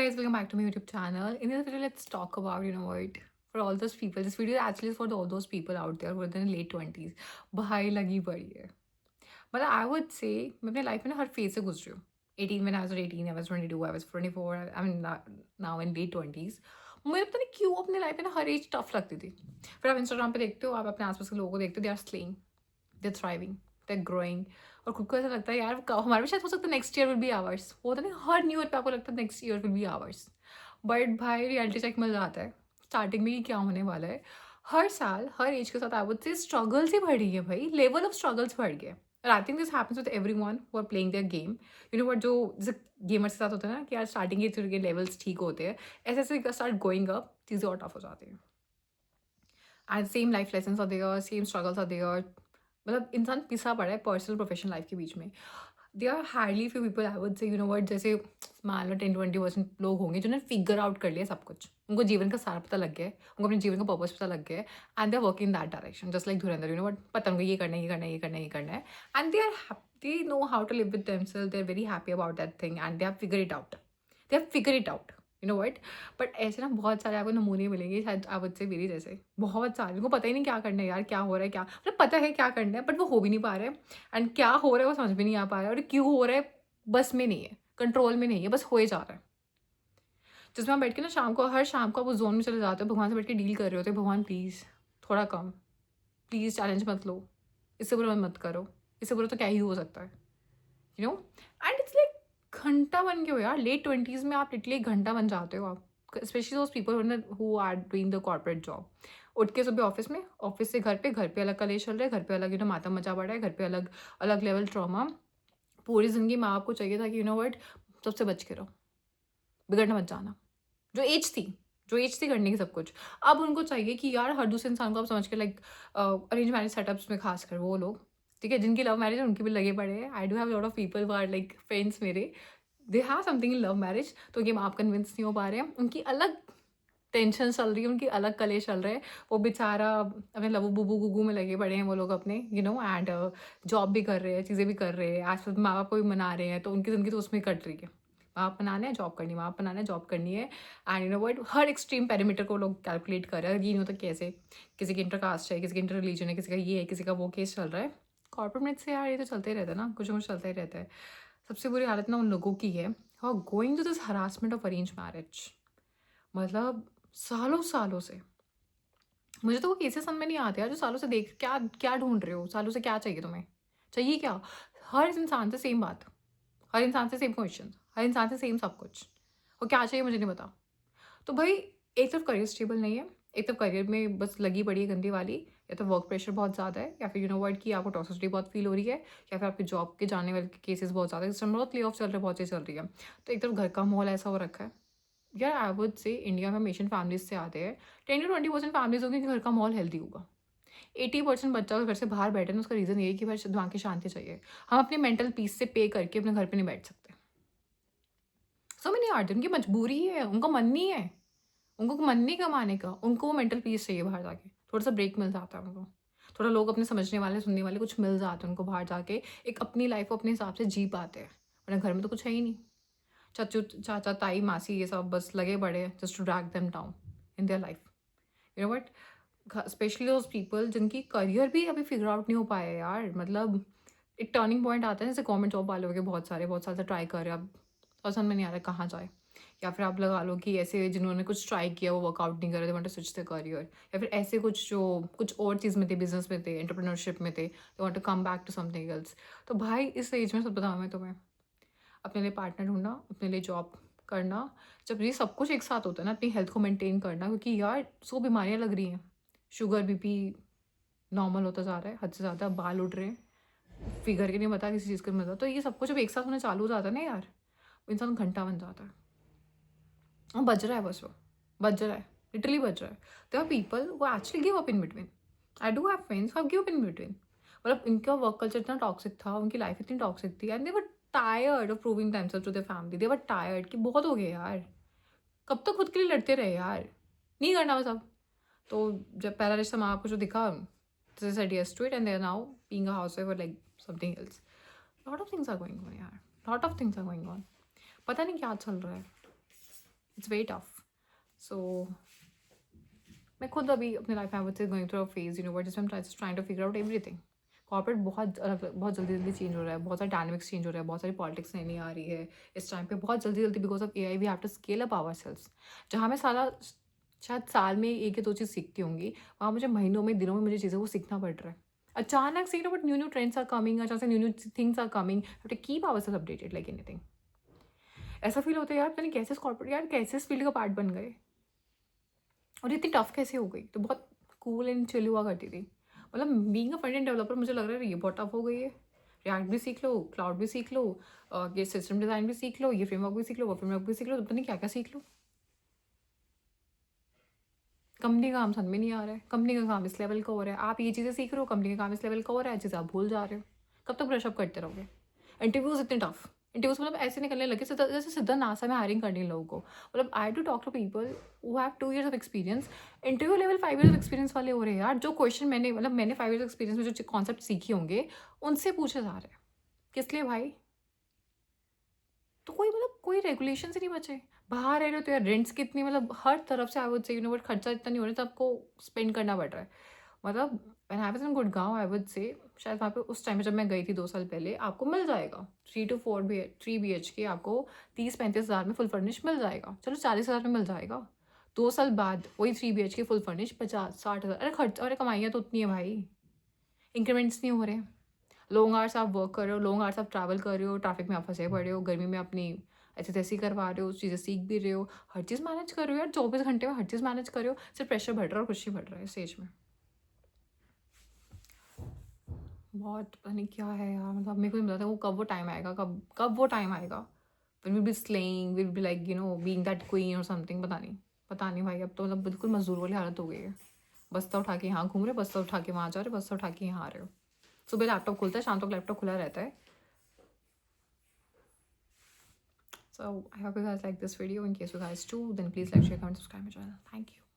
guys, welcome back to my YouTube channel. In this video, let's talk about, for all those people, this video actually is for all those people out there who are in their late 20s. भाई लगी पड़ी है. But I would say, मैं अपने life में ना हर phase से गुजरी हूँ. 18 when I was 18, I was 22, I was 24, I mean now in late 20s. मुझे पता नहीं क्यों अपने लाइफ में ना हर एज टफ लगती थी. फिर आप इंस्टाग्राम पे देखते हो, आप अपने आसपास के लोगों को देखते हो, they are slaying, they are thriving, they are growing. और खुद को ऐसा लगता है यार हमारा भी शायद हो सकता है next year will be hours. वो होता है ना हर न्यू ईयर पे आपको लगता है next year will be hours. But भाई रियलिटी चेक मिल जाता है स्टार्टिंग में कि क्या होने वाला है. हर साल हर एज के साथ आई वुड से स्ट्रगल्स ही बढ़ रही है भाई. लेवल ऑफ स्ट्रगल्स बढ़ गए. और I think this happens with everyone who are playing their game. What जो जैसे गेमर्स के साथ होता है ना कि यार स्टार्टिंग के लेवल्स ठीक होते हैं, ऐसे ऐसे स्टार्ट गोइंग अप चीज़ें और टफ हो जाती हैं. And same life lessons are there, same struggles are there. मतलब इंसान पिसा पड़ा है पर्सनल प्रोफेशनल लाइफ के बीच में. They are hardly few people I would say जैसे मान लो 10-20% लोग होंगे जिन्होंने फिगर आउट कर लिया सब कुछ. उनको जीवन का सार पता लग गया है, उनको अपने जीवन का पर्पस पता लग गया है. And they are working in that direction just like Dhurandhar. पता उनको ये करना है, ये करना है, ये करना है, ये करना है. And they know how to live with themself. They are very happy about that thing and they have figure it out. They have figure it out. But ऐसे ना बहुत सारे आपको नमूने मिलेंगे शायद आप मुझसे मेरी जैसे. बहुत सारे उनको पता ही नहीं क्या करना है यार, क्या हो रहा है, क्या मतलब पता है क्या करना है बट वो हो भी नहीं पा रहा है. एंड क्या हो रहा है वो समझ में नहीं आ पा रहा है. और क्यों हो रहा है बस में नहीं है, कंट्रोल में नहीं है, बस हो जा रहा है. जिसमें आप बैठ के ना हर शाम को आप उस जोन में चले जाते हो, भगवान से बैठ के डील कर रहे होते हो. भगवान प्लीज़ थोड़ा कम, प्लीज़ चैलेंज मत लो, इससे बुरा मत करो, इससे बुरा तो क्या ही हो सकता है. एंड इट्स लाइक घंटा बन गए हो यार. लेट 20s में आप लिटरली एक घंटा बन जाते हो आप. Specially those people who are doing the corporate job. उठ के सुबह ऑफिस में, ऑफिस से घर पे अलग कलेश चल रहा है, घर पे अलग मातम मचा पड़ा है, घर पे अलग अलग लेवल ट्रॉमा. पूरी जिंदगी माँ बाप को चाहिए था कि सबसे बच के रहो, बिगड़ना मत जाना. जो एज थी करने की सब कुछ. अब उनको चाहिए कि यार हर दूसरे इंसान को आप समझ के लाइक अरेंज मैरिज सेटअप्स में खास कर वो लोग, ठीक है, जिनकी लव मैरिज है उनके भी लगे पड़े हैं. I do have lot of people who are like friends मेरे, they have something in love marriage. तो ये आप कन्विंस नहीं हो पा रहे हैं. उनकी अलग टेंशन चल रही है, उनकी अलग कलेश चल रहे हैं. वो बेचारा अपने लबू बुबू गुगू में लगे पड़े हैं वो लोग अपने एंड जॉब भी कर रहे हैं, चीज़ें भी कर रहे हैं, आस पास माँ बाप को भी मना रहे हैं. तो उनकी ज़िंदगी तो उसमें कट रही है. माँ बाप बनाना है जॉब करनी है, माँ बाप बनाना है जॉब करनी है. एंड हर एक्सट्रीम पैरामीटर को लोग कैलकुलेट कर रहे हैं. ये नहीं होता कैसे किसी की इंटरकास्ट है, किसी की इंटर रिलीजन है, किसी का ये है, किसी का वो केस चल रहा है. कॉर्पोरेट से यार ये तो चलते ही रहता है ना, कुछ ना कुछ चलता ही रहता है. सबसे बुरी हालत ना उन लोगों की है who are going to this harassment of arrange marriage. मतलब सालों सालों से मुझे तो वो केसेस समझ में नहीं आते यार. जो सालों से देख क्या क्या ढूंढ रहे हो, सालों से क्या चाहिए तुम्हें, चाहिए क्या. हर इंसान से सेम बात, हर इंसान से सेम क्वेश्चन, हर इंसान से सेम सब कुछ. और क्या चाहिए मुझे नहीं पता. तो भाई एक तरफ करियर स्टेबल नहीं है, एक तरफ करियर में बस लगी पड़ी है गंदी वाली, या तो वर्क प्रेशर बहुत ज़्यादा है, या फिर कि आपको टॉक्सिसिटी बहुत फील हो रही है, या फिर आपके जॉब के जाने वाले केसेस बहुत ज़्यादा है. इस टाइम बहुत ले ऑफ चल रहा है, बहुत चीज़ चल रही है. तो एक तरफ घर का माहौल ऐसा हो रखा है यार. आई वुड से इंडिया में एशियन फैमिलीज से आते हैं 10-20% फैमिलीज होंगी कि घर का माहौल हेल्दी होगा. 80% बच्चा अगर घर से बाहर बैठे ना, उसका रीज़न ये है कि भाई दिमाग की शांति चाहिए. हम अपने मेंटल पीस से पे करके अपने घर पे नहीं बैठ सकते. समझ नहीं आती, उनकी मजबूरी है, उनका मन नहीं है, उनको मन नहीं कमाने का, उनको मेंटल पीस चाहिए बाहर जाके. थोड़ा सा ब्रेक मिल जाता है उनको, थोड़ा लोग अपने समझने वाले सुनने वाले कुछ मिल जाते हैं उनको. बाहर जाके एक अपनी लाइफ को अपने हिसाब से जी पाते हैं. वरना घर में तो कुछ है ही नहीं. चाचू चाचा ताई मासी ये सब बस लगे पड़े हैं just to drag them down in their life. What specially those people जिनकी करियर भी अभी फिगर आउट नहीं हो पाया यार. मतलब एक टर्निंग पॉइंट आता है जैसे गवर्नमेंट जॉब वाले हो गए, बहुत साल से ट्राई कर रहे हैं, अब पसंद में नहीं आ रहा कहाँ जाए. या फिर आप लगा लो कि ऐसे जिन्होंने कुछ ट्राई किया वो वर्कआउट नहीं कर रहे थे, want to switch the career. या फिर ऐसे कुछ जो कुछ और चीज़ में थे, बिजनेस में थे, एंटरप्रेन्योरशिप में थे, they want to come back to something else. तो भाई इस एज में सब बताऊँ मैं तुम्हें, अपने लिए पार्टनर ढूंढना, अपने लिए जॉब करना, जब ये सब कुछ एक साथ होता है ना, अपनी हेल्थ को मेंटेन करना, क्योंकि यार 100 बीमारियाँ लग रही हैं. शुगर बीपी नॉर्मल होता जा रहा है हद से ज़्यादा, बाल उठ रहे हैं, फिगर के नहीं पता किसी चीज़ का नहीं पता. तो ये सब कुछ जब एक साथ होने चालू हो जाता है ना यार, इंसान घंटा बन जाता है. और बज रहा है, बस वो बज रहा है, लिटरली बज रहा है. There are people who actually give up in between. I do have friends who give up in between. मतलब इनका वर्क कल्चर इतना टॉक्सिक था, उनकी लाइफ इतनी टॉक्सिक थी, and they were tired of proving themselves to their family. They were tired कि बहुत हो गया यार, कब तक खुद के लिए लड़ते रहे यार, नहीं करना वो सब. तो जब पहला रिश्ता माँ बाप को जो दिखा, they said yes to it, and they're now being a housewife or like something else. Lot of things are going on यार, lot of things are going on. पता नहीं क्या चल रहा है. It's very tough. सो मैं खुद अभी अपनी लाइफ में गोइंग थ्रू अ फेज, जिसमें trying to figure out everything. Corporate बहुत जल्दी जल्दी चेंज हो रहा है, बहुत सारे डायनामिक्स चेंज हो रहा है, बहुत सारी पॉलिटिक्स नई आ रही है इस टाइम पे बहुत जल्दी जल्दी. Because of AI we have to scale up ourselves. जहाँ मैं शायद साल में एक या दो चीज़ सीखती होंगी, वहाँ मुझे महीनों में दिनों में मुझे चीज़ें को सीखना पड़ रहा है. अचानक से but new new trends are coming, अचानक से new new things are coming, to keep our self updated like anything. ऐसा फील होता है यार, पता नहीं कैसे कॉर्पोरेट यार कैसे इस फील्ड का पार्ट बन गए और इतनी टफ कैसे हो गई. तो बहुत कूल एंड चिल हुआ करती थी. मतलब being a front end developer मुझे लग रहा है ये बहुत टफ हो गई है. रिएक्ट भी सीख लो, क्लाउड भी सीख लो, ये सिस्टम डिज़ाइन भी सीख लो, ये फ्रेमवर्क भी सीख लो, वो फ्रेमवर्क भी सीख लो, तो पता नहीं क्या क्या सीख लो. कंपनी का काम समझ में नहीं आ रहा है, कंपनी का काम इस लेवल का हो रहा है, आप ये चीज़ें सीख रहे हो, कंपनी का काम इस लेवल का हो रहा है, चीज़ें आप भूल जा रहे हो. कब तक ब्रशअप करते रहोगे. इंटरव्यूज इतने टफ. इंटरव्यूज मतलब ऐसे निकलने लगे जैसे सीधा नासा में हायरिंग करने लोगों को. मतलब I to talk to people who have 2 years of experience. Interview level 5 years of experience वाले हो रहे हैं यार. जो क्वेश्चन मैंने 5 years एक्सपीरियंस में जो कॉन्सेप्ट सीखे होंगे उनसे पूछे जा रहे हैं. किस लिए भाई. तो कोई रेगुलेशन से नहीं बचे. बाहर रह रहे हो तो यार रेंट्स कितनी, मतलब हर तरफ से आई वुड से बट खर्चा इतना नहीं हो रहा तो आपको स्पेंड करना पड़ रहा है. मतलब when I was in Gurgaon I would से शायद वहाँ पे उस टाइम पे जब मैं गई थी 2 साल पहले, आपको मिल जाएगा 3 to 4 3 BHK आपको 30-35 हज़ार में फुल फर्निश मिल जाएगा. चलो 40 हज़ार में मिल जाएगा. 2 साल बाद वही 3 BHK फुल फर्निश 50-60 हज़ार. अरे खर्च, अरे कमाइयाँ तो उतनी है भाई, इंक्रीमेंट्स नहीं हो रहे. लॉन्ग आवर्स आप वर्क कर रहे हो, लॉन्ग आवर्स आप ट्रैवल कर रहे हो, ट्रैफिक में आप फंसे पड़े हो, गर्मी में अपनी ऐसे तैसी करवा रहे हो, चीज़ें सीख भी रहे हो, हर चीज़ मैनेज कर रहे हो यार. 24 घंटे में हर चीज़ मैनेज कर रहे हो. सिर्फ प्रेशर बढ़ रहा है और कुछ नहीं बढ़ रहा है स्टेज में. बहुत पता नहीं क्या है यार. मतलब मेरे को नहीं पता था वो कब वो टाइम आएगा, कब वो टाइम आएगा when we'll be slaying, we'll be like being that queen or something. पता नहीं भाई. अब तो मतलब बिल्कुल मजदूर वाली हालत हो गई है. बस्ता उठा के यहाँ घूम रहे, बस्ता उठा के वहाँ जा रहे, बस्ता उठा के यहाँ आ रहे हो. सुबह लैपटॉप खुलता है, शाम तक लैपटॉप खुला रहता है. So I hope you guys like this video. In case you guys do, then please like, share, comment, subscribe my channel. Thank you.